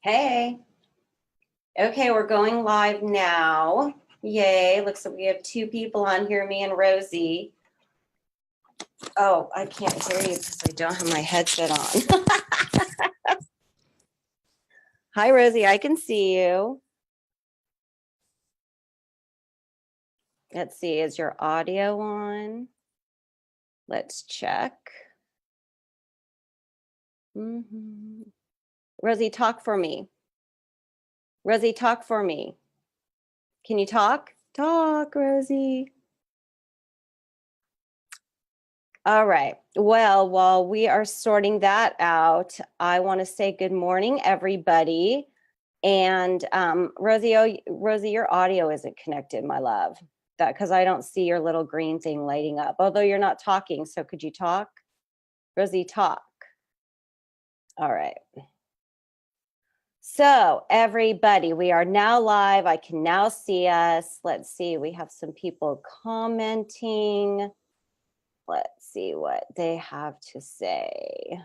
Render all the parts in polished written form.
Hey. Okay, we're going live now. Yay. Looks like we have two people on here, me and Rosie. Oh, I can't hear you because I don't have my headset on. Hi, Rosie. I can see you. Let's see. Is your audio on? Let's check. Rosie, talk for me. Rosie, talk for me. Can you talk? Talk, Rosie. All right. Well, while we are sorting that out, I want to say good morning, everybody. And Rosie, your audio isn't connected, my love. That because I don't see your little green thing lighting up. Although you're not talking, so could you talk? Rosie, talk. All right. So everybody, we are now live. I can now see us. Let's see. We have some people commenting. Let's see what they have to say.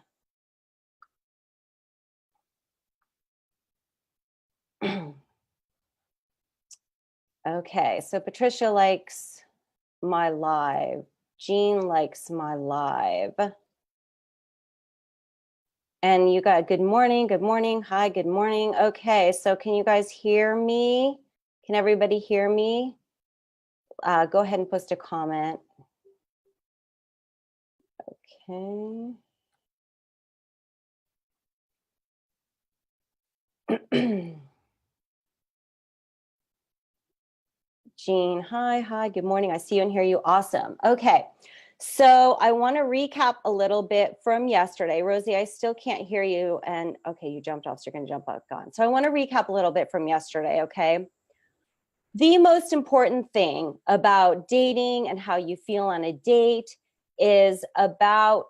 Okay, so Patricia likes my live. Jean likes my live. And you got good morning, hi, good morning. Okay, so can you guys hear me? Can everybody hear me? Go ahead and post a comment. Okay. Jean, hi, good morning. I see you and hear you. Awesome. Okay, so I want to recap a little bit from yesterday. Rosie, I still can't hear you. And okay, you jumped off, so you're going to jump back on. So I want to recap a little bit from yesterday, okay? The most important thing about dating and how you feel on a date is about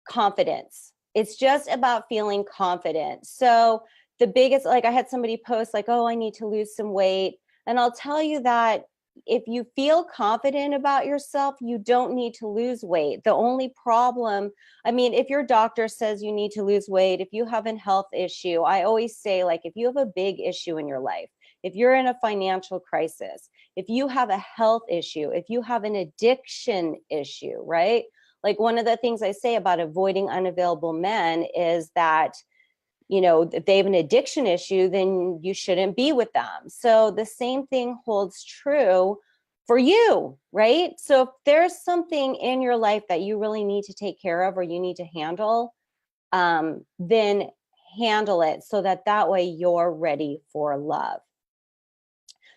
confidence. It's just about feeling confident. So the biggest, like I had somebody post like, oh, I need to lose some weight. And I'll tell you that if you feel confident about yourself, you don't need to lose weight. The only problem, I mean, if your doctor says you need to lose weight, if you have a health issue, I always say, like, if you have a big issue in your life, if you're in a financial crisis, if you have a health issue, if you have an addiction issue, right? Like one of the things I say about avoiding unavailable men is that, you know, if they have an addiction issue, then you shouldn't be with them. So the same thing holds true for you, right? So if there's something in your life that you really need to take care of or you need to handle, then handle it so that way you're ready for love.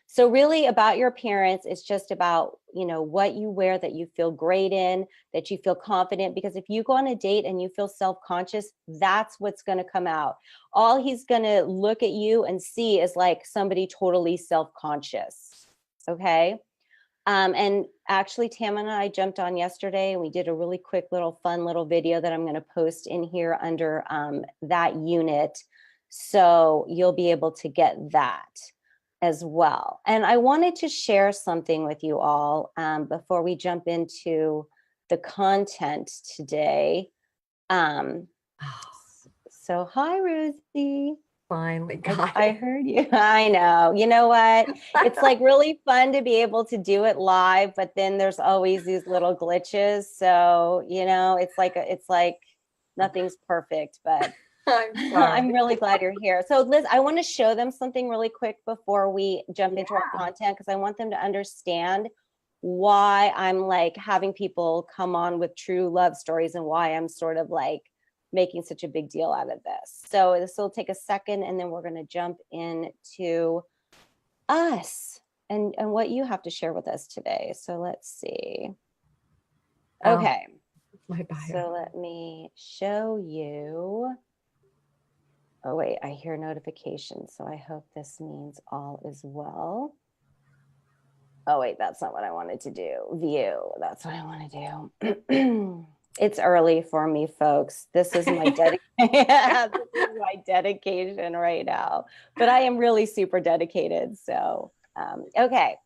So really about your appearance, it's just about, you know, what you wear that you feel great in, that you feel confident, because if you go on a date and you feel self-conscious, that's what's going to come out. All he's going to look at you and see is like somebody totally self-conscious. Okay. And actually Tam and I jumped on yesterday and we did a really quick little fun little video that I'm going to post in here under that unit. So you'll be able to get that as well. And I wanted to share something with you all before we jump into the content today. So hi, Rosie. Finally got I heard you. I know. You know what? It's like really fun to be able to do it live, but then there's always these little glitches. So, you know, it's like nothing's perfect, but I'm really glad you're here. So Liz, I want to show them something really quick before we jump into our content, because I want them to understand why I'm like having people come on with true love stories and why I'm sort of like making such a big deal out of this. So this will take a second and then we're going to jump into us and what you have to share with us today. So let's see. Okay. My bio. So let me show you. Oh, wait, I hear notifications. So I hope this means all is well. Oh, wait, that's not what I wanted to do. View, that's what I want to do. It's early for me, folks. This is my dedication right now. But I am really super dedicated. So, okay.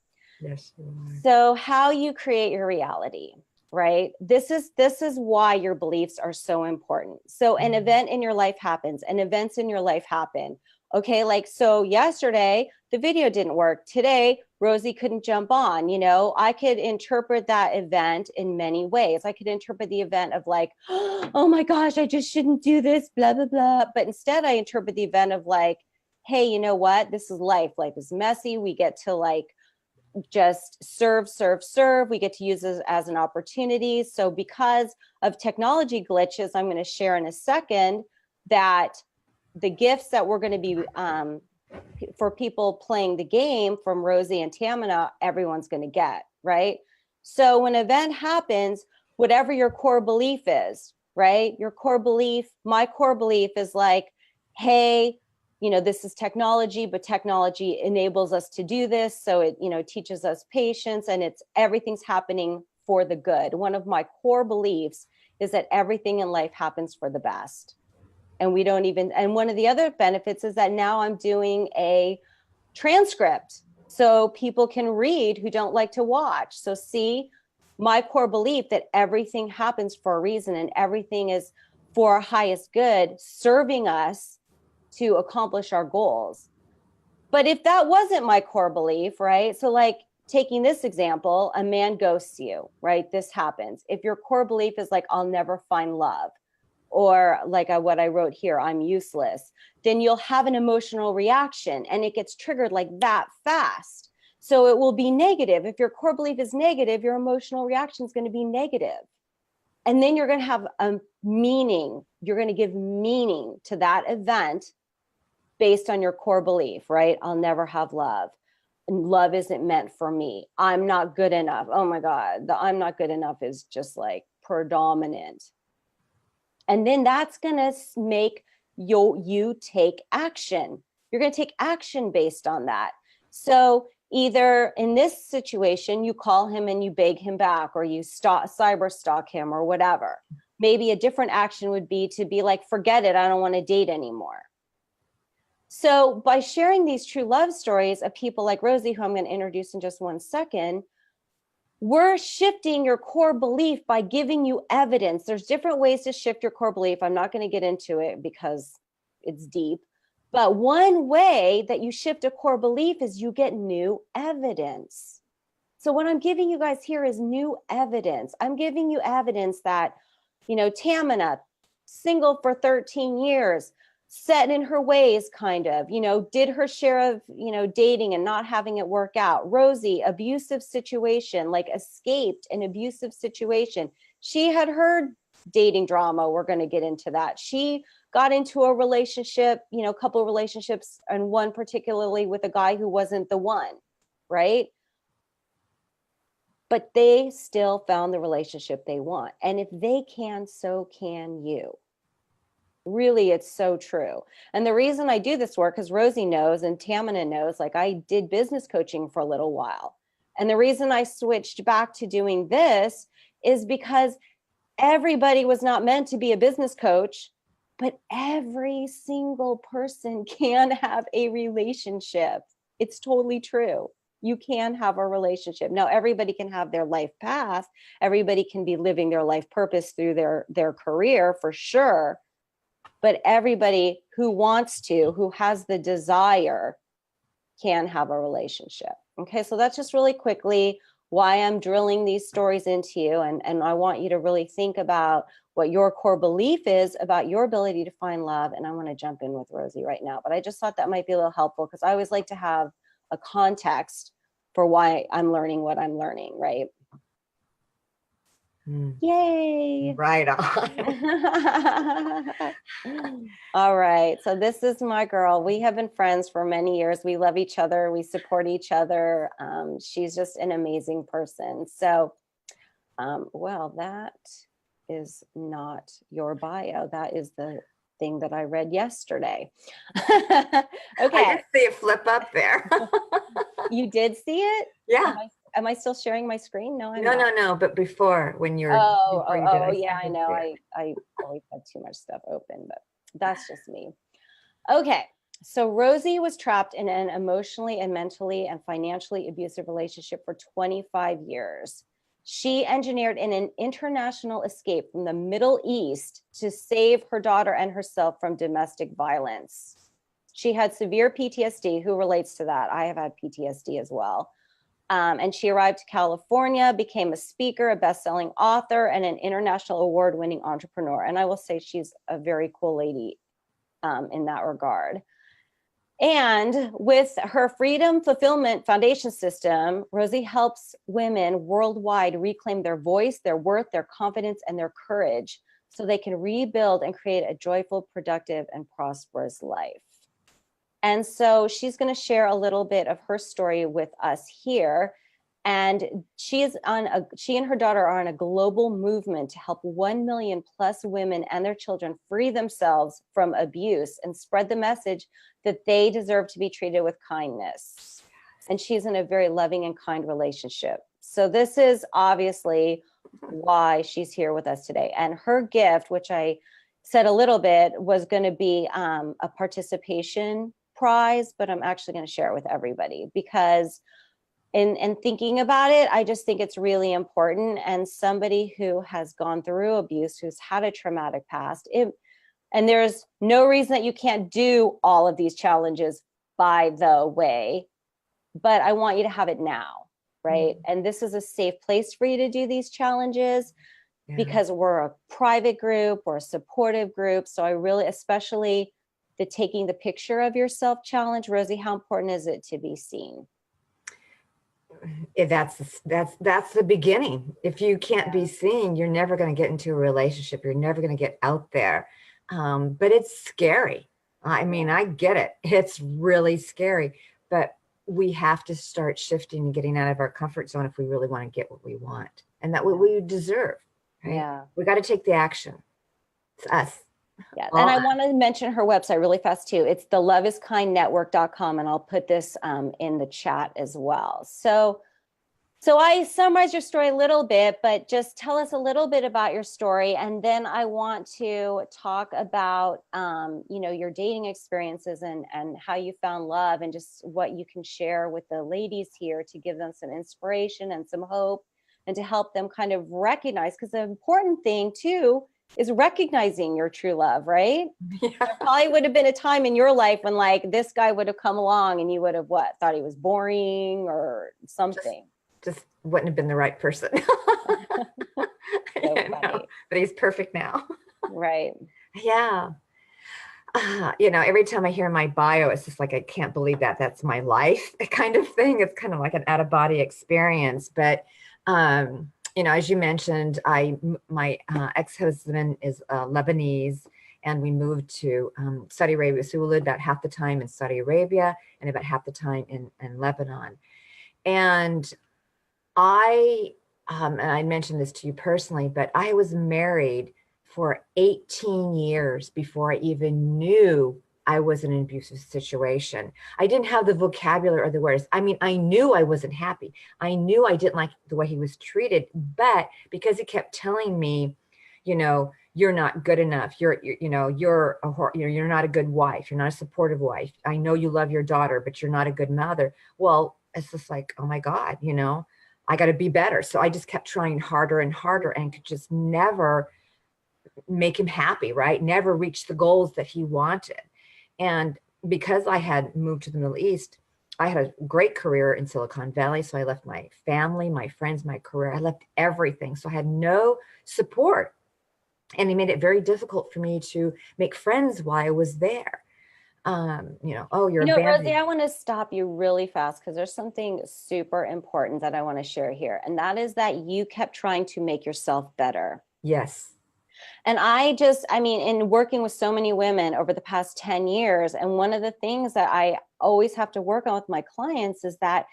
Yes, you are. So how you create your reality. Right? This is why your beliefs are so important. So an event in your life happens and events in your life happen. Okay, like, so yesterday the video didn't work. Today, Rosie couldn't jump on. I could interpret that event in many ways. I could interpret the event of like, oh my gosh, I just shouldn't do this, blah, blah, blah. But instead I interpret the event of like, hey, you know what? This is life. Life is messy. We get to like just serve. We get to use this as an opportunity. So because of technology glitches, I'm going to share in a second that the gifts that we're going to be for people playing the game from Rosie and Tamina, everyone's going to get, right? So when an event happens, whatever your core belief is, right? Your core belief, my core belief is like, hey, this is technology, but technology enables us to do this. So it, teaches us patience, and everything's happening for the good. One of my core beliefs is that everything in life happens for the best. And and one of the other benefits is that now I'm doing a transcript so people can read who don't like to watch. So see, my core belief that everything happens for a reason and everything is for our highest good, serving us to accomplish our goals. But if that wasn't my core belief, right? So like taking this example, a man ghosts you, right? This happens. If your core belief is like, I'll never find love, or like what I wrote here, I'm useless, then you'll have an emotional reaction and it gets triggered like that fast. So it will be negative. If your core belief is negative, your emotional reaction is going to be negative. And then you're going to have a meaning. You're going to give meaning to that event based on your core belief, right? I'll never have love. And love isn't meant for me. I'm not good enough. Oh my God, the I'm not good enough is just like predominant. And then that's going to make you take action. You're going to take action based on that. So either in this situation, you call him and you beg him back, or you cyber stalk him or whatever. Maybe a different action would be to be like, forget it, I don't want to date anymore. So by sharing these true love stories of people like Rosie, who I'm going to introduce in just one second, we're shifting your core belief by giving you evidence. There's different ways to shift your core belief. I'm not going to get into it because it's deep. But one way that you shift a core belief is you get new evidence. So what I'm giving you guys here is new evidence. I'm giving you evidence that, Tamina, single for 13 years, set in her ways, kind of, did her share of, dating and not having it work out. Rosie, abusive situation, like escaped an abusive situation. She had heard dating drama. We're going to get into that. She got into a relationship, a couple of relationships, and one particularly with a guy who wasn't the one, right? But they still found the relationship they want. And if they can, so can you. Really, it's so true. And the reason I do this work, because Rosie knows and Tamina knows, like I did business coaching for a little while. And the reason I switched back to doing this is because everybody was not meant to be a business coach, but every single person can have a relationship. It's totally true. You can have a relationship. Now, everybody can have their life path. Everybody can be living their life purpose through their career for sure. But everybody who wants to, who has the desire, can have a relationship. Okay, so that's just really quickly why I'm drilling these stories into you. And I want you to really think about what your core belief is about your ability to find love. And I want to jump in with Rosie right now. But I just thought that might be a little helpful because I always like to have a context for why I'm learning what I'm learning, right? Yay. Right on. All right. So this is my girl. We have been friends for many years. We love each other. We support each other. She's just an amazing person. So, well, that is not your bio. That is the thing that I read yesterday. Okay. I did see it flip up there. You did see it? Yeah. Am I still sharing my screen? No, I'm not. No. But before, when you're, yeah, I know. I always had too much stuff open, but that's just me. Okay. So Rosie was trapped in an emotionally and mentally and financially abusive relationship for 25 years. She engineered an international escape from the Middle East to save her daughter and herself from domestic violence. She had severe PTSD. Who relates to that? I have had PTSD as well. And she arrived to California, became a speaker, a best-selling author, and an international award-winning entrepreneur. And I will say she's a very cool lady in that regard. And with her Freedom Fulfillment Foundation system, Rosie helps women worldwide reclaim their voice, their worth, their confidence, and their courage so they can rebuild and create a joyful, productive, and prosperous life. And so she's going to share a little bit of her story with us here. And she and her daughter are on a global movement to help 1 million plus women and their children free themselves from abuse and spread the message that they deserve to be treated with kindness. And she's in a very loving and kind relationship. So this is obviously why she's here with us today. And her gift, which I said a little bit, was going to be a participation prize, but I'm actually going to share it with everybody because in thinking about it, I just think it's really important. And somebody who has gone through abuse, who's had a traumatic past, and there's no reason that you can't do all of these challenges, by the way, but I want you to have it now, right? Mm-hmm. And this is a safe place for you to do these challenges because we're a private group, we're a supportive group. So I really, especially the taking the picture of yourself challenge, Rosie, how important is it to be seen? That's the beginning. If you can't be seen, you're never going to get into a relationship. You're never going to get out there. But it's scary. I mean, I get it. It's really scary, but we have to start shifting and getting out of our comfort zone if we really want to get what we want and that what we deserve. Right? Yeah. We got to take the action. It's us. Yeah. And I want to mention her website really fast too. It's theloveiskindnetwork.com. And I'll put this in the chat as well. So I summarized your story a little bit, but just tell us a little bit about your story. And then I want to talk about, your dating experiences and how you found love and just what you can share with the ladies here to give them some inspiration and some hope and to help them kind of recognize, because the important thing too is recognizing your true love, right? Yeah. There probably would have been a time in your life when like this guy would have come along and you would have thought he was boring or something. Just wouldn't have been the right person. So funny. But he's perfect now. Right. Yeah. Every time I hear my bio, it's just like, I can't believe that's my life kind of thing. It's kind of like an out of body experience. But, as you mentioned, my ex-husband is Lebanese, and we moved to Saudi Arabia. So we lived about half the time in Saudi Arabia and about half the time in Lebanon. And I mentioned this to you personally, but I was married for 18 years before I even knew I was in an abusive situation. I didn't have the vocabulary or the words. I mean, I knew I wasn't happy. I knew I didn't like the way he was treated, but because he kept telling me, you're not good enough. You're not a good wife. You're not a supportive wife. I know you love your daughter, but you're not a good mother. Well, it's just like, oh my God, I got to be better. So I just kept trying harder and harder and could just never make him happy, right? Never reach the goals that he wanted. And because I had moved to the Middle East, I had a great career in Silicon Valley. So I left my family, my friends, my career. I left everything. So I had no support. And it made it very difficult for me to make friends while I was there. Rosie, I want to stop you really fast because there's something super important that I want to share here. And that is that you kept trying to make yourself better. Yes. And in working with so many women over the past 10 years, and one of the things that I always have to work on with my clients is that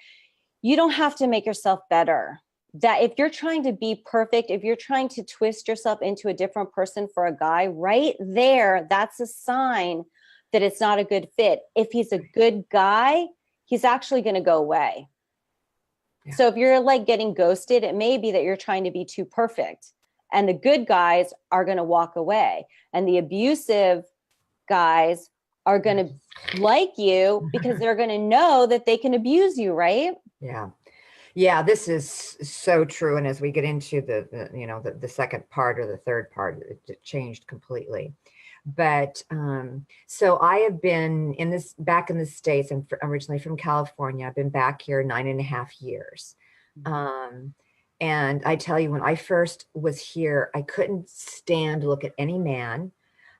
you don't have to make yourself better. That if you're trying to be perfect, if you're trying to twist yourself into a different person for a guy, right there, that's a sign that it's not a good fit. If he's a good guy, he's actually going to go away. Yeah. So if you're like getting ghosted, it may be that you're trying to be too perfect. And the good guys are going to walk away. And the abusive guys are going to like you because they're going to know that they can abuse you, right? Yeah. Yeah, this is so true. And as we get into the second part or the third part, it changed completely. But so I have been back in the States. I'm originally from California. I've been back here 9.5 years. And I tell you, when I first was here, I couldn't stand to look at any man.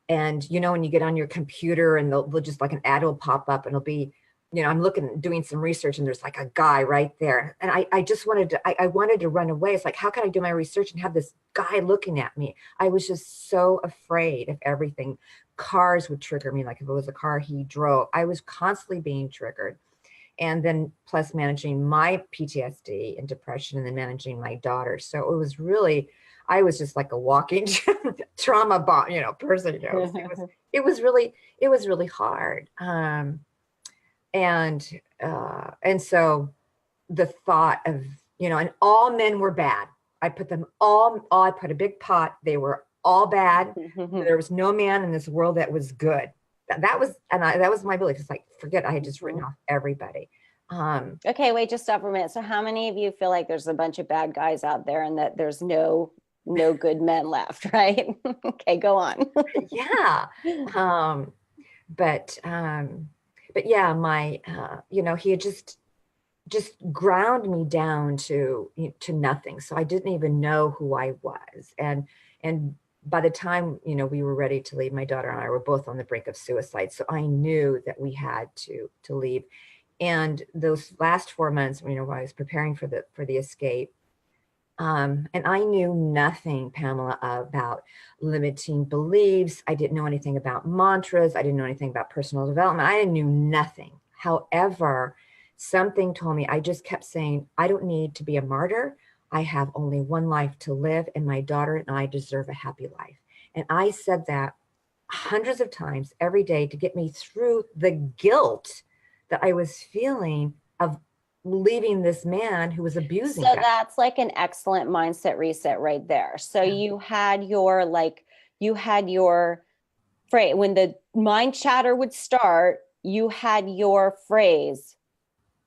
And when you get on your computer and they'll just like an ad will pop up and it'll be, I'm doing some research and there's like a guy right there. And I just I wanted to run away. It's like, how can I do my research and have this guy looking at me? I was just so afraid of everything. Cars would trigger me. Like if it was a car he drove, I was constantly being triggered. And then plus managing my PTSD and depression and then managing my daughter. So it was really, I was just like a walking trauma bomb, person. It was really hard. And so the thought of, and all men were bad. I put a big pot. They were all bad. There was no man in this world that was good. That was my belief. It's like, forget, I had just written off everybody. Okay, wait, just stop for a minute. So how many of you feel like there's a bunch of bad guys out there and that there's no good men left, right? Okay, go on. Yeah. But yeah, my, he had just ground me down to nothing. So I didn't even know who I was. And by the time, we were ready to leave, my daughter and I were both on the brink of suicide. So I knew that we had to leave. And those last 4 months, while I was preparing for the escape, and I knew nothing, Pamela, about limiting beliefs. I didn't know anything about mantras. I didn't know anything about personal development. I knew nothing. However, something told me, I just kept saying, I don't need to be a martyr. I have only one life to live, and my daughter and I deserve a happy life. And I said that hundreds of times every day to get me through the guilt that I was feeling of leaving this man who was abusing. So that's like an excellent mindset reset right there. So you had your phrase when the mind chatter would start, you had your phrase.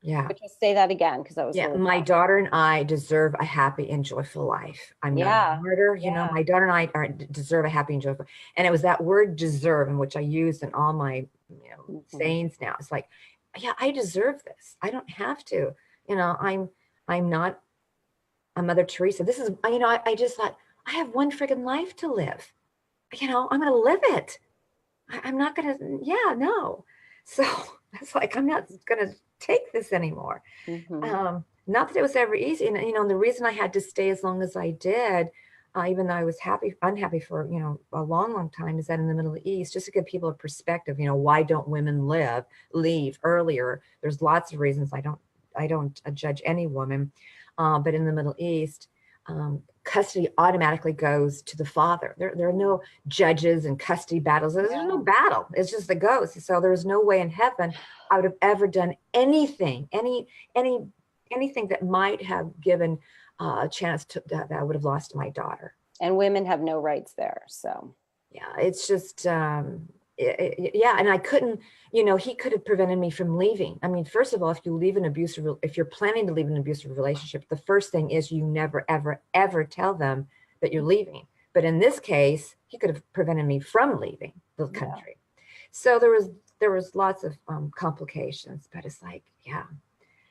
Yeah. But just say that again, because that was really my daughter and I deserve a happy and joyful life. I'm not a martyr, my daughter and I deserve a happy and joyful. And it was that word deserve, in which I used in all my sayings now. It's like, yeah, I deserve this. I don't have to. I'm not a Mother Teresa. This is, I just thought, I have one friggin' life to live. I'm going to live it. I'm not going to, no. So it's like, I'm not going to take this anymore. Not that it was ever easy. And, the reason I had to stay as long as I did, even though I was unhappy for, a long, long time, is that in the Middle East, just to give people a perspective, why don't women leave earlier? There's lots of reasons. I don't judge any woman, but in the Middle East, custody automatically goes to the father. There are no judges and custody battles. There's no battle. It's just the goes. So there was no way in heaven I would have ever done anything, anything that might have given a chance that I would have lost my daughter. And women have no rights there. So yeah, it's just and I couldn't, he could have prevented me from leaving. I mean, first of all, if you're planning to leave an abusive relationship, the first thing is you never, ever, ever tell them that you're leaving. But in this case, he could have prevented me from leaving the country. So there was lots of complications, but it's like,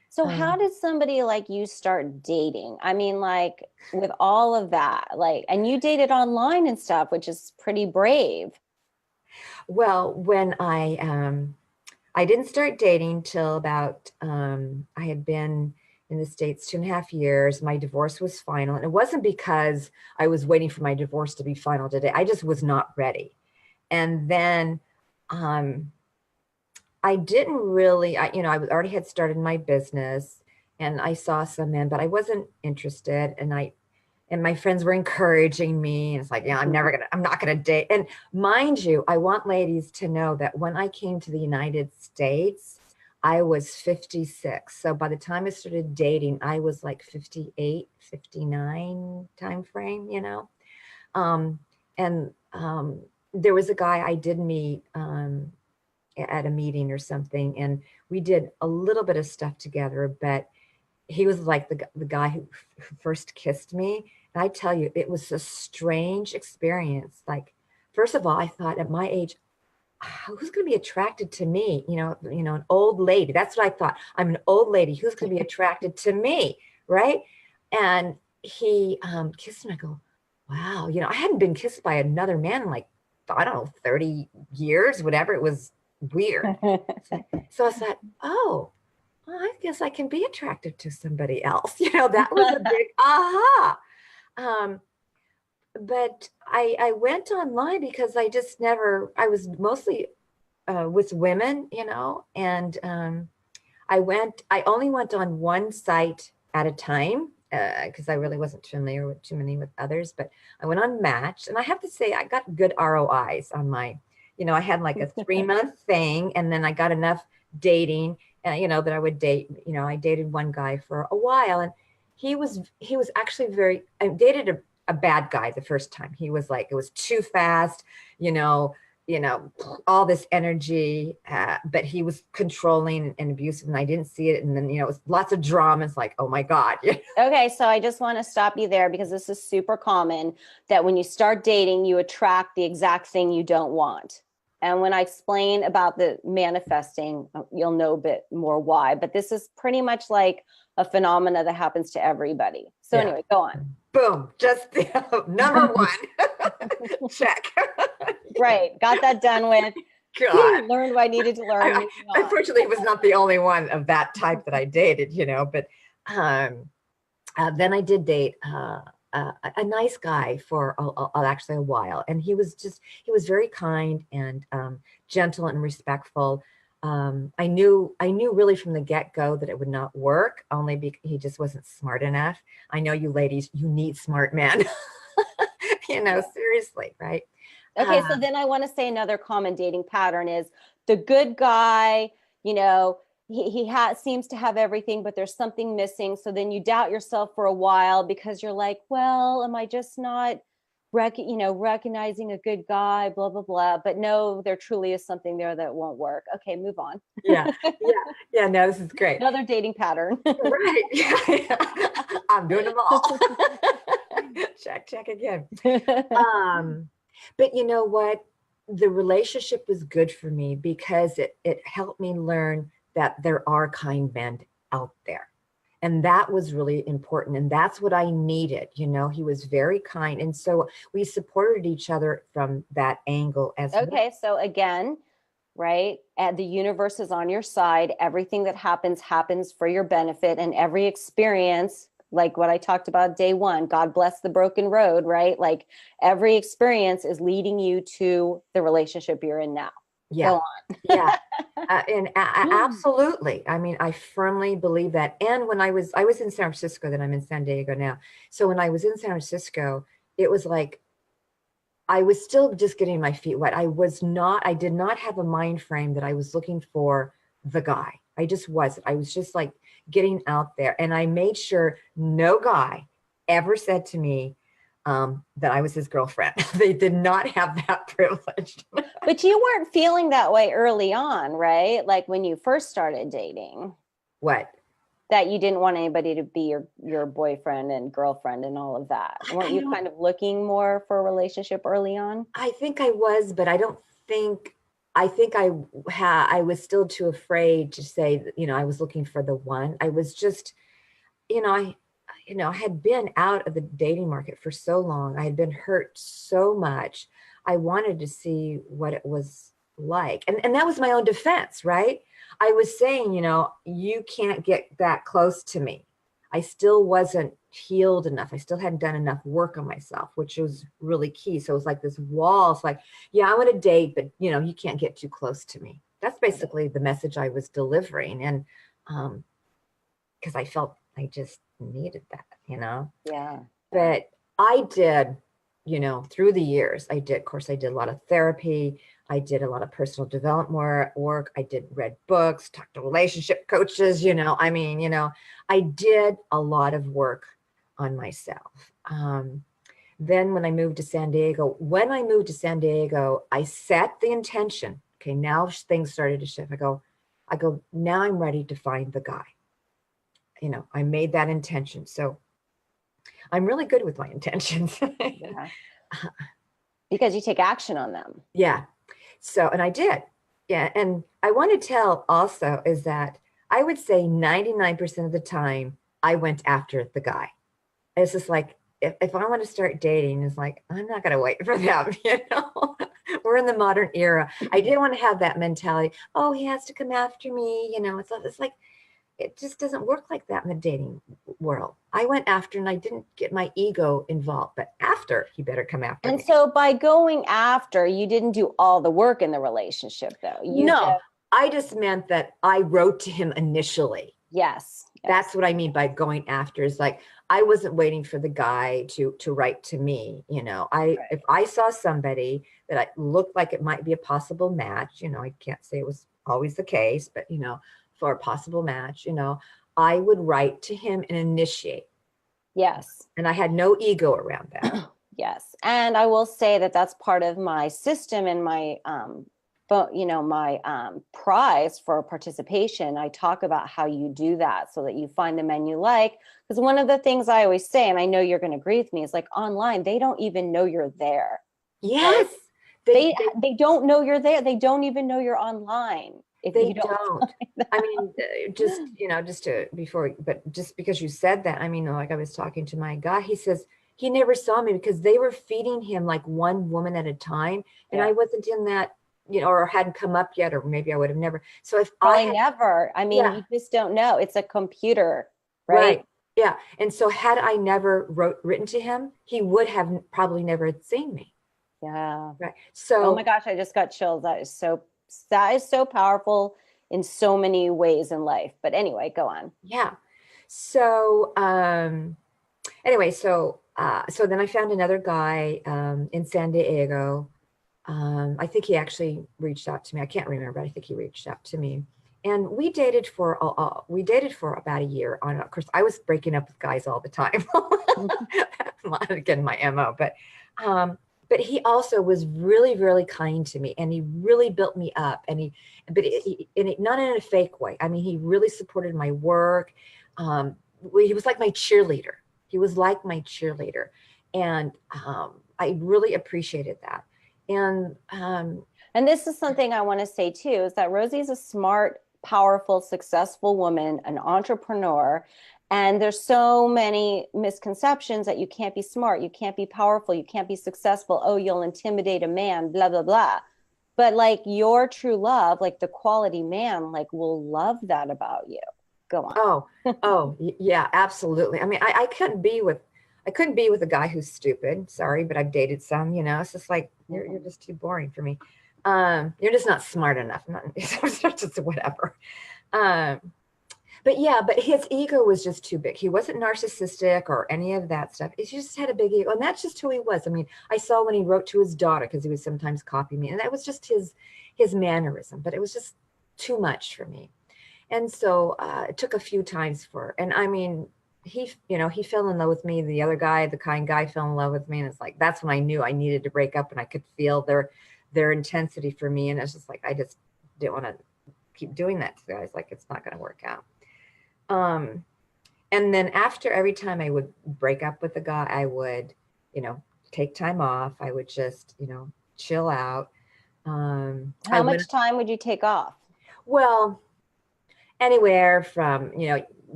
So how did somebody like you start dating? I mean, like with all of that, and you dated online and stuff, which is pretty brave. Well, when I didn't start dating till about, I had been in the States 2.5 years. My divorce was final. And it wasn't because I was waiting for my divorce to be final today. I just was not ready. And then I didn't really, I already had started my business and I saw some men, but I wasn't interested. And my friends were encouraging me. And it's like, I'm not going to date. And mind you, I want ladies to know that when I came to the United States, I was 56. So by the time I started dating, I was like 58, 59 time frame, and there was a guy I did meet at a meeting or something. And we did a little bit of stuff together, but he was like the guy who first kissed me. And I tell you, it was a strange experience. Like first of all, I thought at my age, who's going to be attracted to me? An old lady. That's what I thought. I'm an old lady. Who's going to be attracted to me? Right. And he kissed me. I go, wow. I hadn't been kissed by another man in like, I don't know, 30 years, whatever. It was weird. So I thought, oh, well, I guess I can be attracted to somebody else. That was a big aha. But I went online because I was mostly with women, and I only went on one site at a time because I really wasn't familiar with too many with others, but I went on Match, and I have to say I got good ROIs on my, I had like a 3-month thing, and then I got enough dating, that I would date. I dated one guy for a while, and he was actually I dated a bad guy the first time. He was like, it was too fast, all this energy, but he was controlling and abusive, and I didn't see it. And then, it was lots of drama. It's like, oh my God. Okay. So I just want to stop you there because this is super common that when you start dating, you attract the exact thing you don't want. And when I explain about the manifesting, you'll know a bit more why, but this is pretty much like a phenomena that happens to everybody. So anyway, go on. Boom. Just number one. Check. Right. Got that done with. God. Learned what I needed to learn. Unfortunately, it was not the only one of that type that I dated, but then I did date a nice guy for actually a while. And he was very kind and gentle and respectful. I knew really from the get-go that it would not work, only because he just wasn't smart enough. I know you ladies, you need smart men, seriously, right? Okay, so then I want to say another common dating pattern is the good guy, he seems to have everything, but there's something missing. So then you doubt yourself for a while because you're like, well, am I just not recognizing a good guy, blah, blah, blah. But no, there truly is something there that won't work. Okay, move on. Yeah. No, this is great. Another dating pattern. Right. Yeah. I'm doing them all. check again. But you know what? The relationship was good for me because it helped me learn that there are kind men out there. And that was really important. And that's what I needed. He was very kind. And so we supported each other from that angle as well. Okay. So again, right, the universe is on your side. Everything that happens for your benefit, and every experience, like what I talked about day one, God bless the broken road, right? Like every experience is leading you to the relationship you're in now. Yeah. Go on. Yeah. And absolutely. I mean, I firmly believe that. And when I was in San Francisco, then I'm in San Diego now. So when I was in San Francisco, it was like, I was still just getting my feet wet. I did not have a mind frame that I was looking for the guy. I just wasn't. I was just like getting out there. And I made sure no guy ever said to me, that I was his girlfriend. They did not have that privilege. But you weren't feeling that way early on, right? Like when you first started dating. What? That you didn't want anybody to be your boyfriend and girrand and all of that. Weren't you kind of looking more for a relationship early on? I think I was, but I was still too afraid to say that, I was looking for the one. I was just, I had been out of the dating market for so long. I had been hurt so much. I wanted to see what it was like. And that was my own defense, right? I was saying, you can't get that close to me. I still wasn't healed enough. I still hadn't done enough work on myself, which was really key. So it was like this wall. It's like, yeah, I want to date, but you can't get too close to me. That's basically the message I was delivering. And because I felt I just needed that, Yeah. But I did, through the years, of course, I did a lot of therapy. I did a lot of personal development work. I read books, talked to relationship coaches, I did a lot of work on myself. Then when I moved to San Diego, I set the intention. Okay, now things started to shift. I go, now I'm ready to find the guy. I made that intention. So I'm really good with my intentions. Yeah. Because you take action on them. Yeah. So, and I did. Yeah. And I want to tell also is that I would say 99% of the time I went after the guy. It's just like, if I want to start dating, it's like, I'm not going to wait for them, you know? We're in the modern era. I didn't want to have that mentality. Oh, he has to come after me. You know, it's like, it just doesn't work like that in the dating world. I went after and I didn't get my ego involved, but after, he better come after And me. so by going after, you didn't do all the work in the relationship though. You just, No, I just meant that I wrote to him initially. yes. That's what I mean by going after is like I wasn't waiting for the guy to write to me. You know, Right. if I saw somebody that I looked like it might be a possible match, you know, I can't say it was always the case, but you know, for a possible match, you know, I would write to him and initiate. Yes. And I had no ego around that. Yes. And I will say that that's part of my system and my, but you know, my prize for participation. I talk about how you do that so that you find the men you like. Because one of the things I always say, and I know you're going to agree with me, is like online, they don't even know you're there. Yes, They don't know you're there. They don't even know you're online if they you don't. don't. I mean, just, you know, just to before, but just because you said that, I mean, like I was talking to my guy, he says he never saw me because they were feeding him like one woman at a time. And Yeah. I wasn't in that, you know, or hadn't come up yet, or maybe I would have never. So if I Probably had, never. I mean, yeah, you just don't know. It's a computer, right? right. Yeah. And so had I never written to him, he would have probably never seen me. Yeah. Right. Oh my So gosh, I just got chills. That is so powerful in so many ways in life. But anyway, go on. yeah. So anyway, so then I found another guy in San Diego. I think he actually reached out to me. I can't remember. I think he reached out to me, and we dated for about a year. On of course, I was breaking up with guys all the time. Again, my mo. But he also was really, really kind to me, and he really built me up. And not in a fake way. I mean, he really supported my work. He was like my cheerleader. He was like my cheerleader, and I really appreciated that. And And this is something I want to say too, is that Rosie's a smart, powerful, successful woman, an entrepreneur. And there's so many misconceptions that you can't be smart, you can't be powerful, you can't be successful. Oh, you'll intimidate a man, blah, blah, blah. But like your true love, like the quality man, like will love that about you. Go on. oh, yeah, absolutely. I mean, I couldn't be with a guy who's stupid. Sorry, but I've dated some. You know, it's just like you're just too boring for me. You're just not smart enough. Not just whatever. Um, but yeah, but his ego was just too big. He wasn't narcissistic or any of that stuff. He just had a big ego, and that's just who he was. I mean, I saw when he wrote to his daughter because he would sometimes copy me, and that was just his mannerism. But it was just too much for me. And so it took a few times and I mean, he fell in love with me. The other guy, the kind guy, fell in love with me, and it's like that's when I knew I needed to break up, and I could feel their intensity for me, and it's just like I just didn't want to keep doing that to guys. Like it's not going to work out. And then after every time I would break up with a guy, I would, you know, take time off. I would just, you know, chill out. I How went much time would you take off? well anywhere from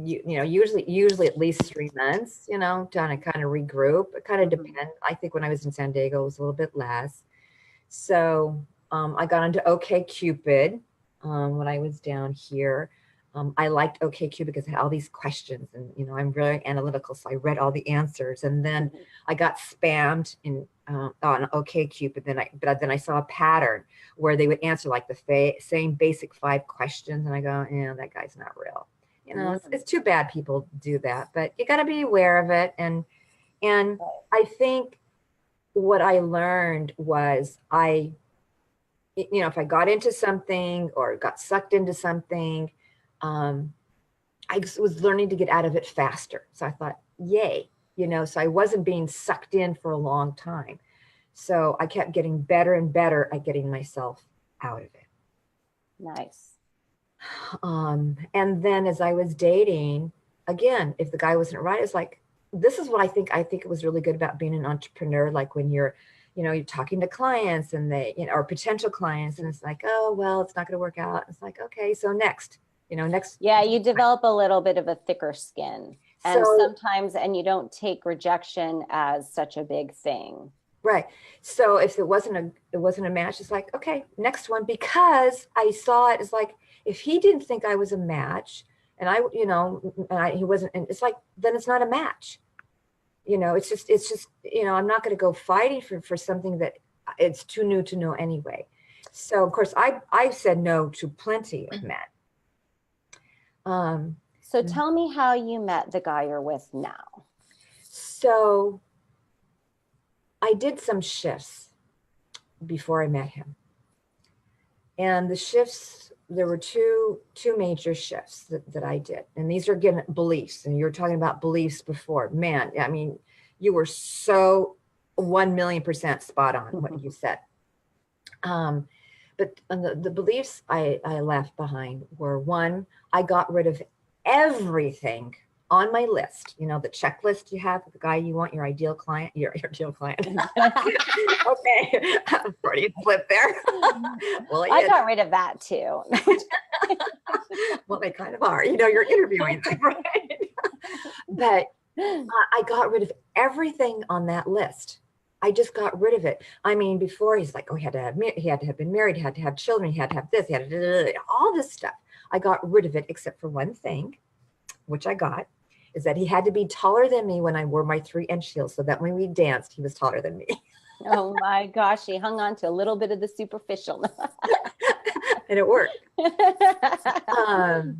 usually at least 3 months, you know, to kind of regroup. It kind of Mhm. depends. I think when I was in San Diego it was a little bit less. So I got into OK Cupid when I was down here. I liked OK Cupid because it had all these questions, and you know I'm very analytical, so I read all the answers, and then Mhm. I got spammed on OK Cupid. But then I saw a pattern where they would answer like the same basic 5 questions, and I go, yeah, that guy's not real. You know, it's too bad people do that, but you got to be aware of it. And I think what I learned was if I got into something or got sucked into something, I was learning to get out of it faster. So I thought, yay, you know, so I wasn't being sucked in for a long time. So I kept getting better and better at getting myself out of it. Nice. And then as I was dating, again, if the guy wasn't right, it's like, this is what I think it was really good about being an entrepreneur. Like when you're you're talking to clients and they, or potential clients, and it's like, oh, well, it's not going to work out. It's like, okay, so next. Yeah, you develop a little bit of a thicker skin. And So, sometimes, and you don't take rejection as such a big thing. right. So if it wasn't a match, it's like, okay, next one, because I saw it as like, if he didn't think I was a match and he wasn't, and it's like, then it's not a match. It's just, I'm not going to go fighting for something that it's too new to know anyway. So of course I said no to plenty of men. So tell me how you met the guy you're with now. So I did some shifts before I met him. And the shifts, there were two major shifts that I did. And these are, again, beliefs. And you were talking about beliefs before. Man, I mean, you were so 1,000,000% spot on what you said. But the beliefs I left behind were, one, I got rid of everything on my list, the checklist you have, the guy you want, your ideal client, your ideal client. Okay, Freudian flip there. Well, I got rid of that too. Well, they kind of are, you're interviewing them, right? But I got rid of everything on that list. I just got rid of it. I mean, before he's like, oh, he had to have been married, he had to have children, he had to have this, he had to all this stuff. I got rid of it, except for one thing, which I got, is that he had to be taller than me when I wore my 3-inch heels, so that when we danced, he was taller than me. Oh my gosh, he hung on to a little bit of the superficial. And it worked. And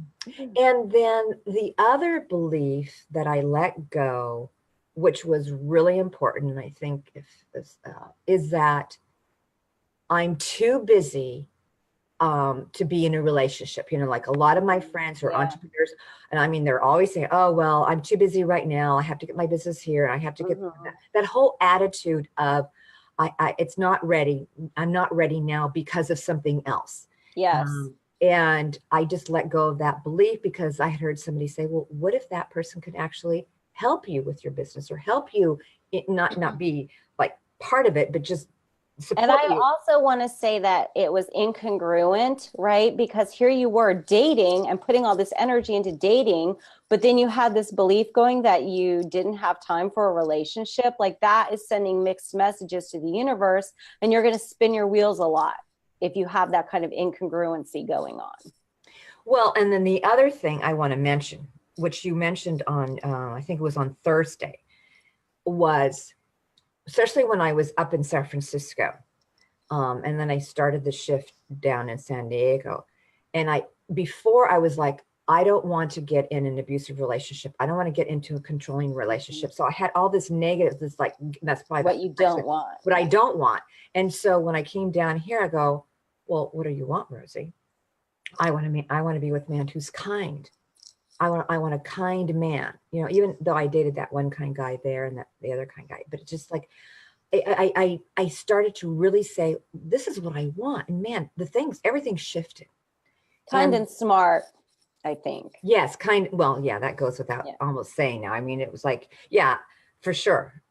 then the other belief that I let go, which was really important, and I think is that I'm too busy to be in a relationship. Like a lot of my friends who are entrepreneurs, and I mean, they're always saying, oh, well, I'm too busy right now. I have to get my business here. I have to get that whole attitude of, it's not ready. I'm not ready now because of something else. Yes. And I just let go of that belief, because I had heard somebody say, well, what if that person could actually help you with your business, or help you not be like part of it, but just support and I you. also want to say that it was incongruent, right? Because here you were dating and putting all this energy into dating, but then you had this belief going that you didn't have time for a relationship. Like, that is sending mixed messages to the universe, and you're going to spin your wheels a lot if you have that kind of incongruency going on. Well, and then the other thing I want to mention, which you mentioned on, I think it was on Thursday, was, especially when I was up in San Francisco, and then I started the shift down in San Diego. And before I was like, I don't want to get in an abusive relationship. I don't want to get into a controlling relationship. So I had all this negative, this like, that's probably what you don't want. What I don't want. And so when I came down here, I go, well, what do you want, Rosie? I want to be with a man who's kind. I want a kind man, even though I dated that one kind guy there and the other kind guy, but it's just like, I started to really say, this is what I want. And man, everything shifted. Kind and smart, I think. Yes, kind. Well, yeah, that goes without almost saying now. I mean, it was like, yeah, for sure.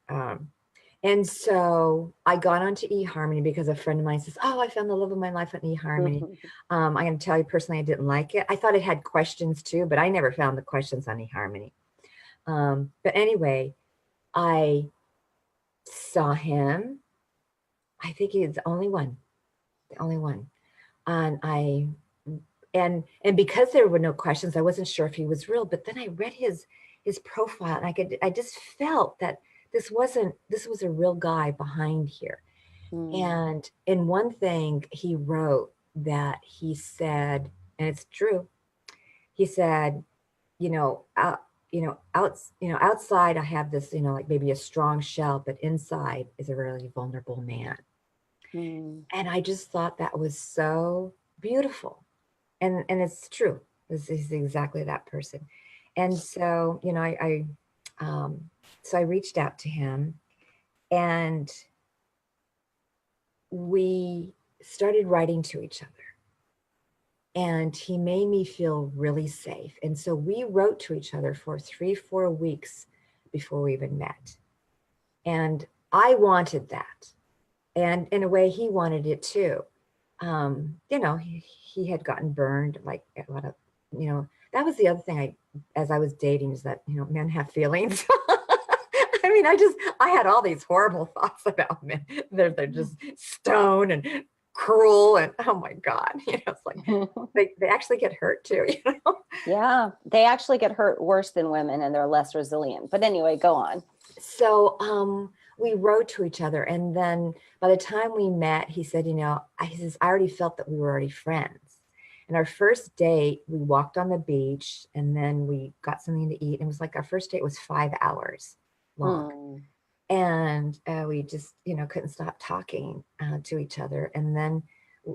And so I got onto eHarmony because a friend of mine says, oh, I found the love of my life on eHarmony. I'm going to tell you personally, I didn't like it. I thought it had questions too, but I never found the questions on eHarmony. But anyway, I saw him. I think he's the only one. And because there were no questions, I wasn't sure if he was real, but then I read his profile, and I just felt that this was a real guy behind here. And in one thing he wrote, that he said, and it's true, he said, outside I have this, like maybe a strong shell, but inside is a really vulnerable man. And I just thought that was so beautiful. And it's true. He's exactly that person. And so, so I reached out to him, and we started writing to each other. And he made me feel really safe. And so we wrote to each other for 3-4 weeks before we even met. And I wanted that. And in a way, he wanted it too. You know, he had gotten burned, like a lot of, you know, that was the other thing as I was dating, is that, you know, men have feelings. I mean, I had all these horrible thoughts about men. They're just stone and cruel, and oh my God, you know, it's like they actually get hurt too, you know? Yeah, they actually get hurt worse than women, and they're less resilient. But anyway, go on. So we wrote to each other, and then by the time we met, he said, you know, he says, I already felt that we were already friends. And our first date, we walked on the beach, and then we got something to eat. It was like our first date was 5 hours long. And we just, you know, couldn't stop talking to each other. And then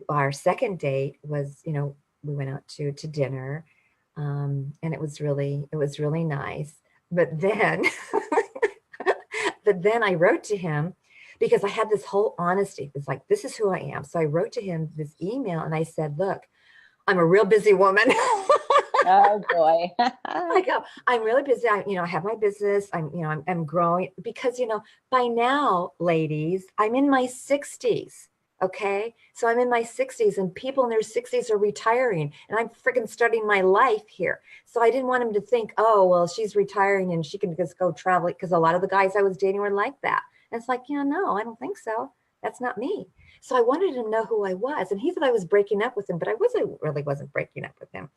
our second date was, you know, we went out to dinner, and it was really nice. But then, but then I wrote to him because I had this whole honesty. It's like, this is who I am. So I wrote to him this email, and I said, look, I'm a real busy woman. Oh boy. I go, I'm really busy. You know, I have my business. I'm growing, because, you know, by now, ladies, I'm in my 60s. Okay. So I'm in my 60s, and people in their 60s are retiring, and I'm freaking starting my life here. So I didn't want him to think, oh, well, she's retiring and she can just go travel, because a lot of the guys I was dating were like that. And it's like, yeah, no, I don't think so. That's not me. So I wanted him to know who I was. And he thought I was breaking up with him, but I wasn't breaking up with him.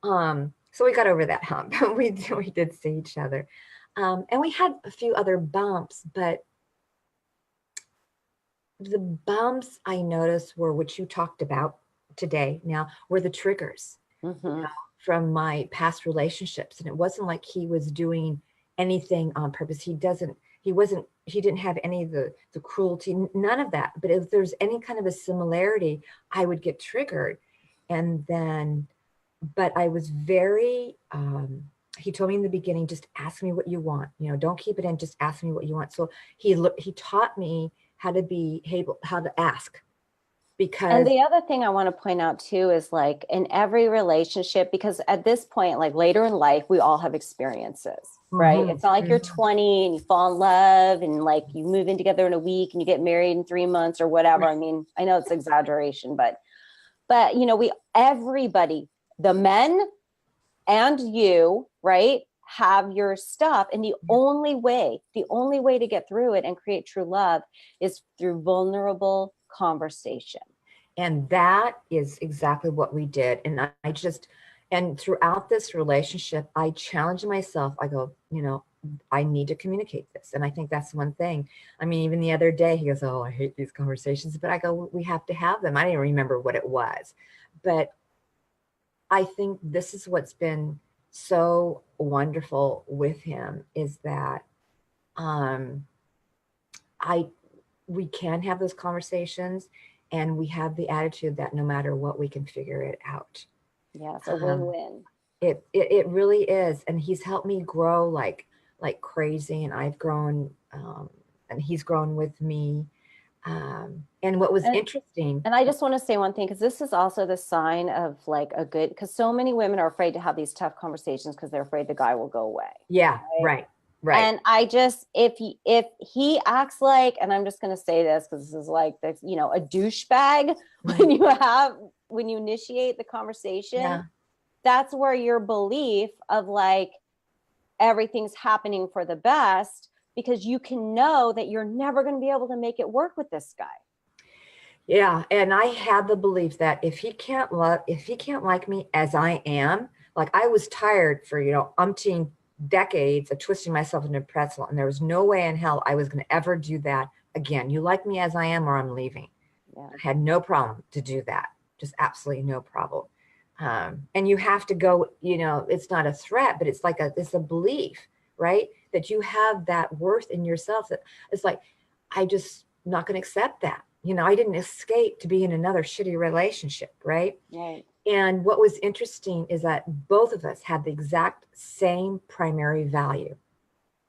So we got over that hump. we did see each other. And we had a few other bumps, but the bumps I noticed were what you talked about today now, were the triggers from my past relationships. And it wasn't like he was doing anything on purpose. He didn't have any of the cruelty, none of that. But if there's any kind of a similarity, I would get triggered. And then, but I was very, he told me in the beginning, just ask me what you want, you know, don't keep it in, just ask me what you want. So he taught me how to ask. Because, and the other thing I want to point out too is, like, in every relationship, because at this point, like later in life, we all have experiences, right? It's not like you're 20 and you fall in love and like you move in together in a week and you get married in 3 months or whatever. I mean, I know it's exaggeration, but you know, everybody, the men and you, right, have your stuff. And the only way to get through it and create true love is through vulnerable conversation. And that is exactly what we did. And and throughout this relationship, I challenged myself. I go, you know, I need to communicate this. And I think that's one thing. I mean, even the other day, he goes, oh, I hate these conversations, but I go, we have to have them. I didn't remember what it was, but I think this is what's been so wonderful with him, is that we can have those conversations, and we have the attitude that no matter what, we can figure it out. Yeah, it's a win-win. It really is. And he's helped me grow like crazy, and I've grown, and he's grown with me. And what was interesting. And I just want to say one thing, because this is also the sign of like because so many women are afraid to have these tough conversations because they're afraid the guy will go away. Yeah, right. And I just, if he acts like, and I'm just going to say this because this is like, you know, a douchebag when you initiate the conversation, that's where your belief of like everything's happening for the best, because you can know that you're never going to be able to make it work with this guy. Yeah. And I had the belief that if he can't like me as I am, like I was tired for, you know, umpteen decades of twisting myself into a pretzel, and there was no way in hell I was going to ever do that again. You like me as I am, or I'm leaving. I had no problem to do that. Just absolutely no problem. And you have to go, you know, it's not a threat, but it's like it's a belief, right? That you have that worth in yourself. That it's like, I just not going to accept that. You know, I didn't escape to be in another shitty relationship, right? Right. And what was interesting is that both of us had the exact same primary value,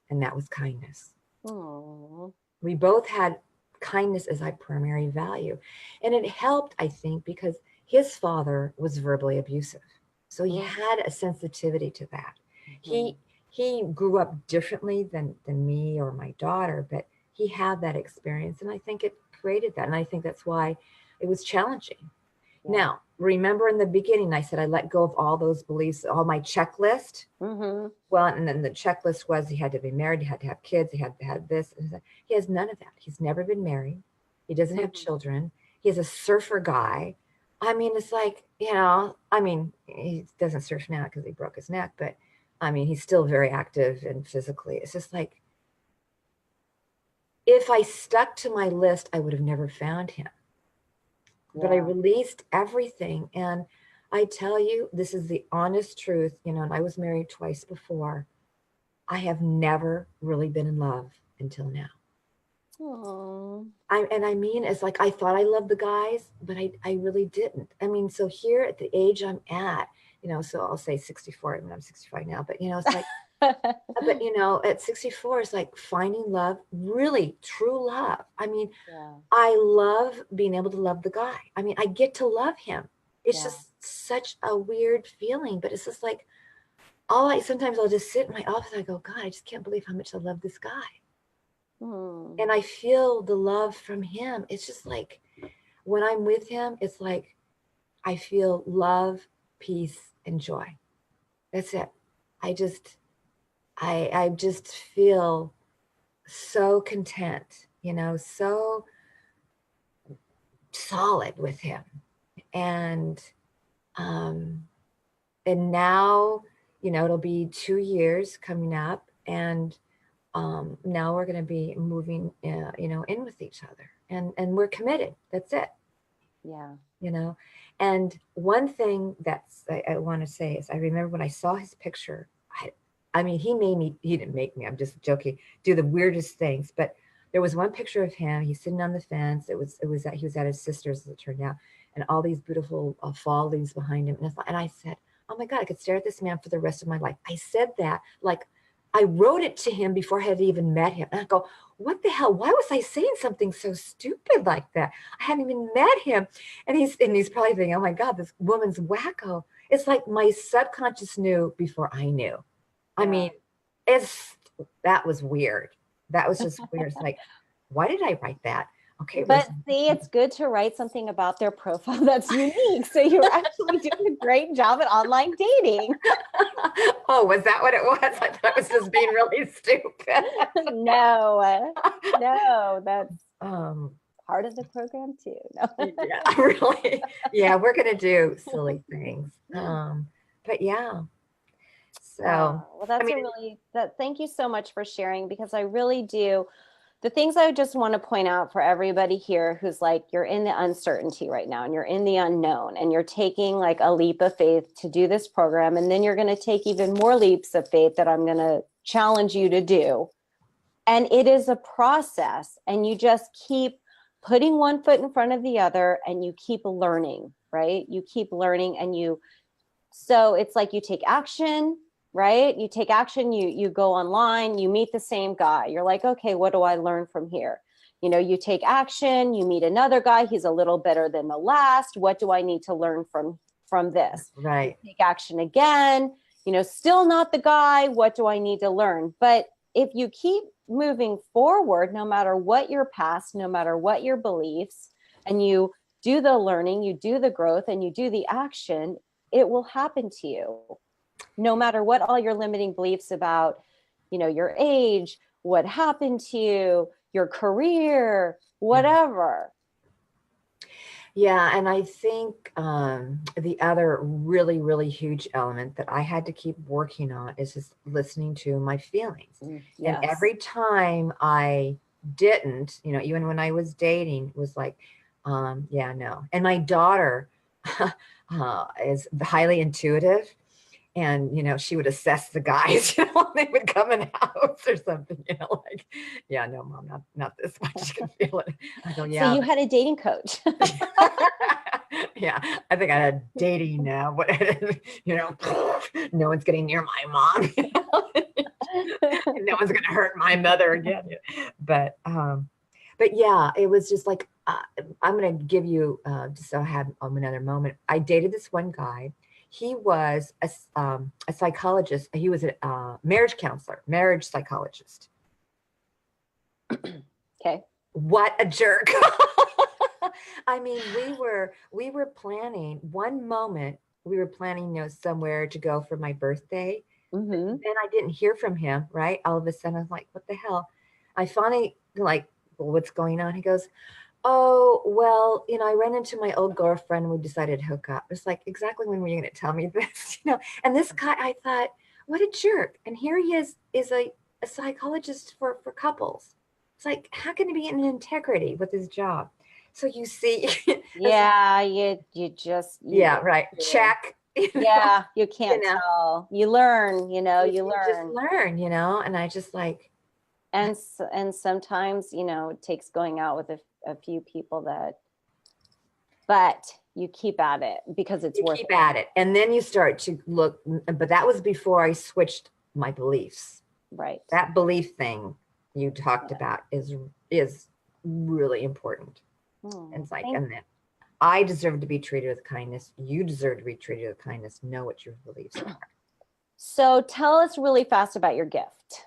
and that was kindness. Aww. We both had kindness as our primary value. And it helped, I think, because his father was verbally abusive. So he had a sensitivity to that. He grew up differently than me or my daughter, but he had that experience. And I think it created that. And I think that's why it was challenging. Yeah. Now, remember in the beginning, I said I let go of all those beliefs, all my checklist. Mm-hmm. Well, and then the checklist was he had to be married, he had to have kids, he had to have this. And he has none of that. He's never been married. He doesn't have children. He's a surfer guy. I mean, it's like, I mean, he doesn't surf now because he broke his neck, but I mean, he's still very active and physically. It's just like, if I stuck to my list, I would have never found him. Yeah. But I released everything. And I tell you, this is the honest truth, and I was married twice before. I have never really been in love until now. Aww. I mean, it's like I thought I loved the guys, but I really didn't. I mean, so here at the age I'm at, so I'll say 64. I mean, I'm 65 now, but it's like, but at 64, it's like finding love, really true love. I mean, Yeah. I love being able to love the guy. I mean, I get to love him. It's just such a weird feeling, but it's just like, sometimes I'll just sit in my office and I go, God, I just can't believe how much I love this guy. And I feel the love from him. It's just like, when I'm with him, it's like, I feel love, peace, and joy. That's it. I just feel so content, so solid with him. And now, it'll be 2 years coming up, and now we're going to be moving, in with each other, and we're committed. That's it. Yeah. And one thing I want to say is, I remember when I saw his picture, I mean, he didn't make me, I'm just joking, do the weirdest things, but there was one picture of him, he's sitting on the fence. He was at his sister's, as it turned out, and all these beautiful fall leaves behind him. And I said, oh my God, I could stare at this man for the rest of my life. I said that, like, I wrote it to him before I had even met him. And I go, what the hell? Why was I saying something so stupid like that? I hadn't even met him. And he's probably thinking, oh my God, this woman's wacko. It's like my subconscious knew before I knew. I mean, that was weird. That was just weird. It's like, why did I write that? Okay. But see, it's good to write something about their profile that's unique. So you're actually doing a great job at online dating. Oh, was that what it was? I thought it was just being really stupid. No, that's part of the program too. No. Yeah, really. Yeah, we're gonna do silly things. But yeah. So well, that's thank you so much for sharing, because I really do. The things I just want to point out for everybody here who's like, you're in the uncertainty right now and you're in the unknown and you're taking like a leap of faith to do this program. And then you're going to take even more leaps of faith that I'm going to challenge you to do. And it is a process, and you just keep putting one foot in front of the other, and you keep learning, right? You keep learning, so it's like you take action, right? You take action, you go online, you meet the same guy. You're like, okay, what do I learn from here? You take action, you meet another guy. He's a little better than the last. What do I need to learn from this? Right. You take action again, still not the guy. What do I need to learn? But if you keep moving forward, no matter what your past, no matter what your beliefs, and you do the learning, you do the growth, and you do the action, it will happen to you. No matter what all your limiting beliefs about, your age, what happened to you, your career, whatever. Yeah. And I think the other really, really huge element that I had to keep working on is just listening to my feelings. Yes. And every time I didn't, even when I was dating, was like, yeah, no. And my daughter is highly intuitive. And, she would assess the guys, when they would come in the house or something, like, yeah, no, Mom, not this much. You can feel it. I go, yeah. So you had a dating coach. Yeah, I think I had dating now, but no one's getting near my mom. No one's going to hurt my mother again. But yeah, it was just like, I'm going to give you, just so I have another moment. I dated this one guy. He was a psychologist. He was a marriage counselor, marriage psychologist. Okay. What a jerk. I mean, we were planning one moment, we were planning, somewhere to go for my birthday. Mm-hmm. Then I didn't hear from him, right? All of a sudden I was like, what the hell? I finally like, well, what's going on? He goes, oh, well, I ran into my old girlfriend and we decided to hook up. It's like, exactly when were you going to tell me this? And this guy, I thought, what a jerk. And here he is a psychologist for couples. It's like, how can he be in integrity with his job? So you see, Yeah, you just yeah, right. Check. Yeah, you can't You know, tell. You learn, you you just learn. learn, and I just like, And sometimes, it takes going out with a few people but you keep at it because it's you worth keep it. at it. And then you start to look, but that was before I switched my beliefs. Right. That belief thing you talked about is really important. And it's like, Thank and then I deserve to be treated with kindness. You deserve to be treated with kindness. Know what your beliefs are. So tell us really fast about your gift.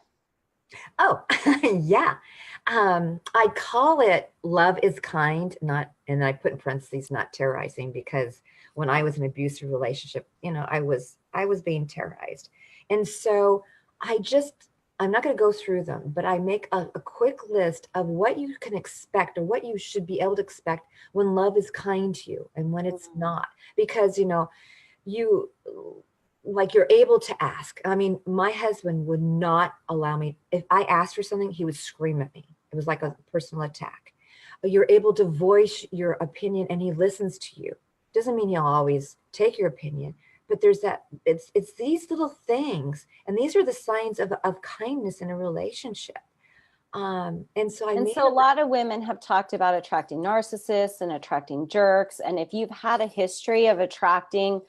Oh, yeah. I call it love is kind, not, and I put in parentheses, not terrorizing, because when I was in an abusive relationship, I was being terrorized. And so I'm not going to go through them, but I make a quick list of what you can expect or what you should be able to expect when love is kind to you and when it's not, because, you like you're able to ask. I mean, my husband would not allow me. If I asked for something, he would scream at me. It was like a personal attack. You're able to voice your opinion and he listens to you. Doesn't mean he'll always take your opinion, but there's that, it's these little things. And these are the signs of kindness in a relationship. And so A lot of women have talked about attracting narcissists and attracting jerks. And if you've had a history of attracting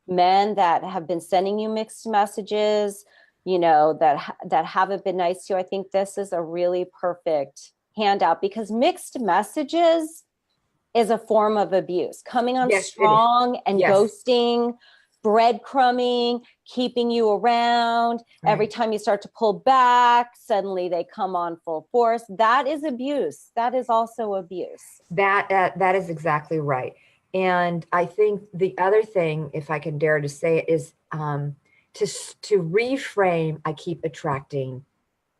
men that have been sending you mixed messages, that haven't been nice to you, I think this is a really perfect handout, because mixed messages is a form of abuse. Coming on strong and ghosting, breadcrumbing, keeping you around. Right. Every time you start to pull back, suddenly they come on full force. That is abuse. That is also abuse. That is exactly right. And I think the other thing, if I can dare to say it, is to reframe. I keep attracting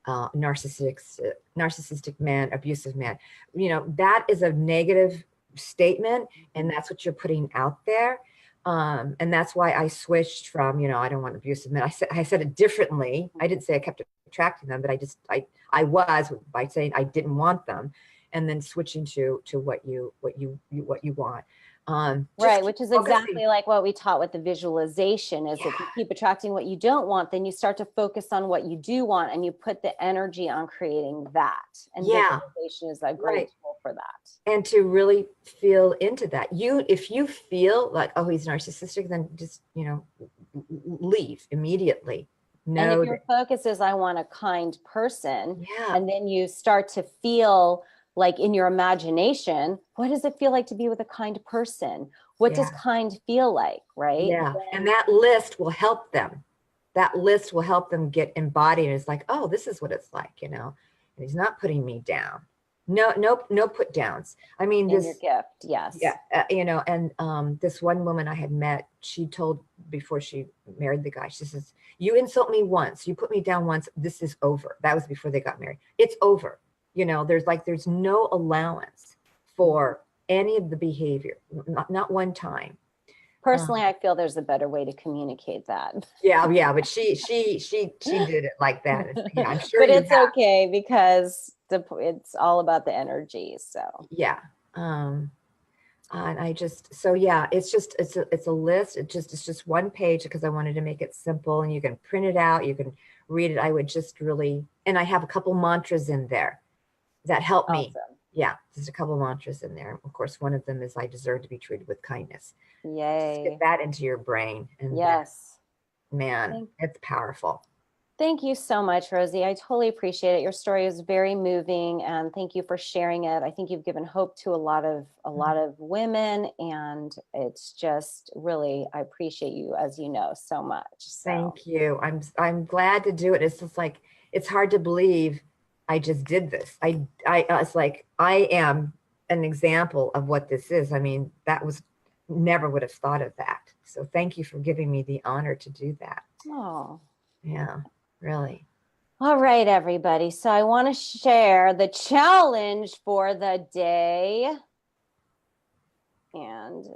narcissistic man, abusive man. That is a negative statement, and that's what you're putting out there. And that's why I switched from, I don't want abusive men. I said it differently. I didn't say I kept attracting them, but I was by saying I didn't want them, and then switching to what you want. Right, which is exactly like what we taught with the visualization is if you keep attracting what you don't want, then you start to focus on what you do want and you put the energy on creating that. And visualization is a great tool for that. And to really feel into that. If you feel like, oh, he's narcissistic, then just, leave immediately. And if your focus is, I want a kind person, and then you start to feel like in your imagination, what does it feel like to be with a kind person? What does kind feel like, right? Yeah. And that list will help them. That list will help them get embodied. And it's like, oh, this is what it's like, and he's not putting me down. No put downs. I mean, this your gift. Yes. Yeah. And this one woman I had met, she told before she married the guy, she says, you insult me once, you put me down once, this is over. That was before they got married. It's over. There's no allowance for any of the behavior, not one time. Personally, I feel there's a better way to communicate that. Yeah, but she did it like that. Yeah, I'm sure. But it's okay because it's all about the energy. So yeah, and it's a list. It's just one page because I wanted to make it simple, and you can print it out. You can read it. I would just really, and I have a couple mantras in there that help me. Yeah, there's a couple mantras in there. Of course, one of them is I deserve to be treated with kindness. Yay. Just get that into your brain. And yes. Man, it's powerful. Thank you so much, Rosie. I totally appreciate it. Your story is very moving, and thank you for sharing it. I think you've given hope to a lot of women, and it's just really, I appreciate you, as you know, so much. So. Thank you. I'm glad to do it. It's just like, it's hard to believe I just did this. I was like, I am an example of what this is. I mean, that was never would have thought of that. So thank you for giving me the honor to do that. Oh, Yeah, really. all right, everybody. So I want to share the challenge for the day. And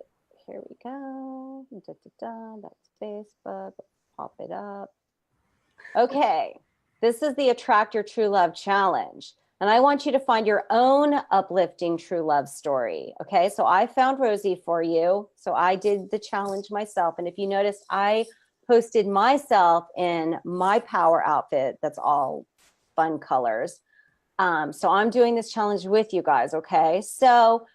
here we go. Da, da, da. That's Facebook. Pop it up. Okay. This is the Attract Your True Love Challenge. And I want you to find your own uplifting true love story. Okay. So I found Rosie for you. So I did the challenge myself. And if you noticed, I posted myself in my power outfit. That's all fun colors. So I'm doing this challenge with you guys. Okay. So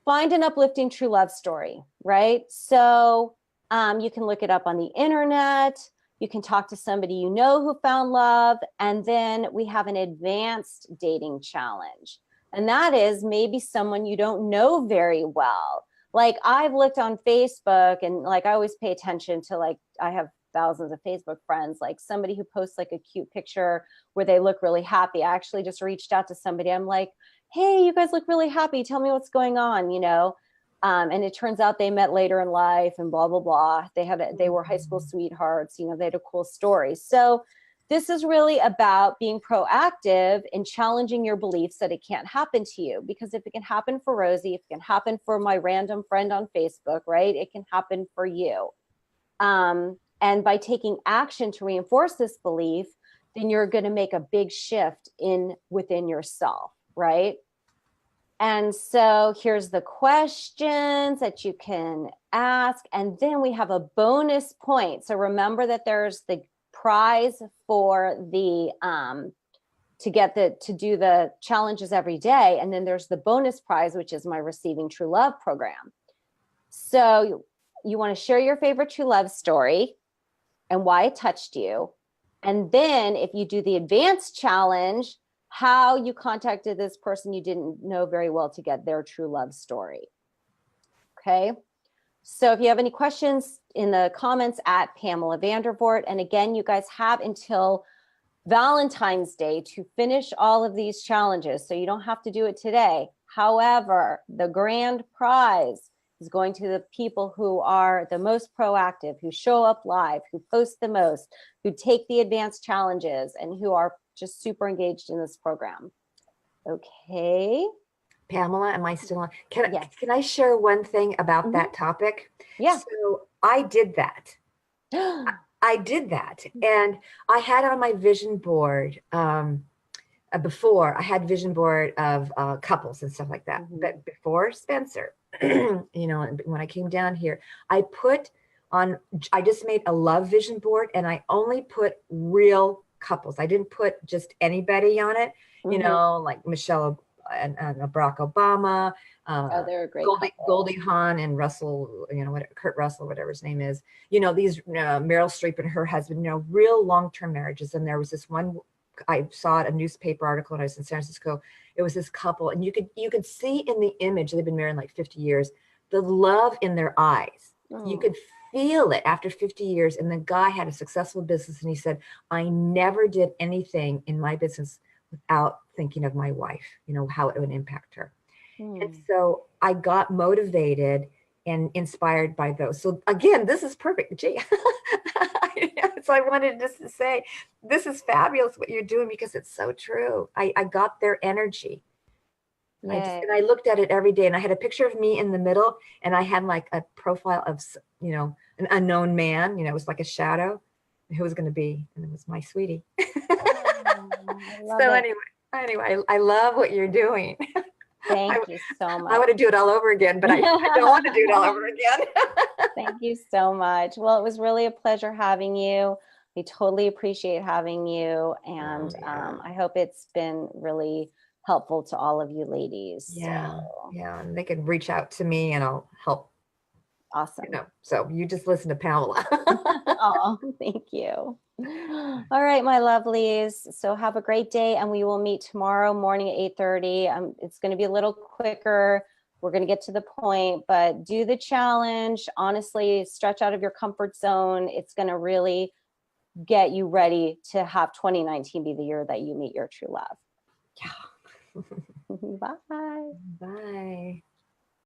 find an uplifting true love story, right? So you can look it up on the internet. You can talk to somebody you know who found love. And then we have an advanced dating challenge. And that is maybe someone you don't know very well. Like I've looked on Facebook and like I always pay attention to like, I have thousands of Facebook friends, like somebody who posts like a cute picture where they look really happy. I actually just reached out to somebody. I'm like, hey, you guys look really happy. Tell me what's going on, you know? And it turns out they met later in life and blah, blah, blah. They were high school sweethearts, you know, they had a cool story. So this is really about being proactive and challenging your beliefs that it can't happen to you. Because if it can happen for Rosie, if it can happen for my random friend on Facebook, right? It can happen for you. And by taking action to reinforce this belief, then you're going to make a big shift within yourself, right? And so here's the questions that you can ask. And then we have a bonus point. So remember that there's the prize for the to do the challenges every day. And then there's the bonus prize, which is my Receiving True Love program. So you want to share your favorite true love story and why it touched you. And then if you do the advanced challenge, how you contacted this person you didn't know very well to get their true love story. Okay. So if you have any questions in the comments at Pamela Vandervoort. And again, you guys have until Valentine's Day to finish all of these challenges. So you don't have to do it today. However, the grand prize is going to the people who are the most proactive, who show up live, who post the most, who take the advanced challenges, and who are just super engaged in this program. Okay. Pamela, am I still on? Can Yes. I share one thing about that topic? Yeah. So I did that. I did that. And I had on my vision board before, I had vision board of couples and stuff like that. But before Spencer, you know, when I came down here, I just made a love vision board and I only put real couples. I didn't put just anybody on it, you know, like Michelle and Barack Obama, they're a great Goldie Hawn and Russell, you know, Kurt Russell, whatever his name is, you know, these Meryl Streep and her husband, you know, real long-term marriages. And there was this one, I saw a newspaper article when I was in San Francisco. It was this couple, and you could see in the image, they've been married like 50 years, the love in their eyes. You could feel it after 50 years. And the guy had a successful business, and he said, I never did anything in my business without thinking of my wife, you know, how it would impact her. And so I got motivated and inspired by those. So again, this is perfect. Gee, so I wanted just to say, this is fabulous what you're doing, because it's so true. I got their energy. I looked at it every day, and I had a picture of me in the middle, and I had like a profile of, you know, an unknown man, you know, it was like a shadow. Who was going to be? And it was my sweetie. So anyway, I love what you're doing. Thank you so much. I want to do it all over again, but I don't want to do it all over again. Thank you so much. Well, it was really a pleasure having you. We totally appreciate having you. And I hope it's been really helpful to all of you ladies. Yeah. Yeah. And they can reach out to me and I'll help. Awesome. You know, so you just listen to Pamela. Oh, thank you. All right, my lovelies. So have a great day, and we will meet tomorrow morning at 8:30. It's going to be a little quicker. We're going to get to the point, but do the challenge. Honestly, stretch out of your comfort zone. It's going to really get you ready to have 2019 be the year that you meet your true love. Bye. Bye.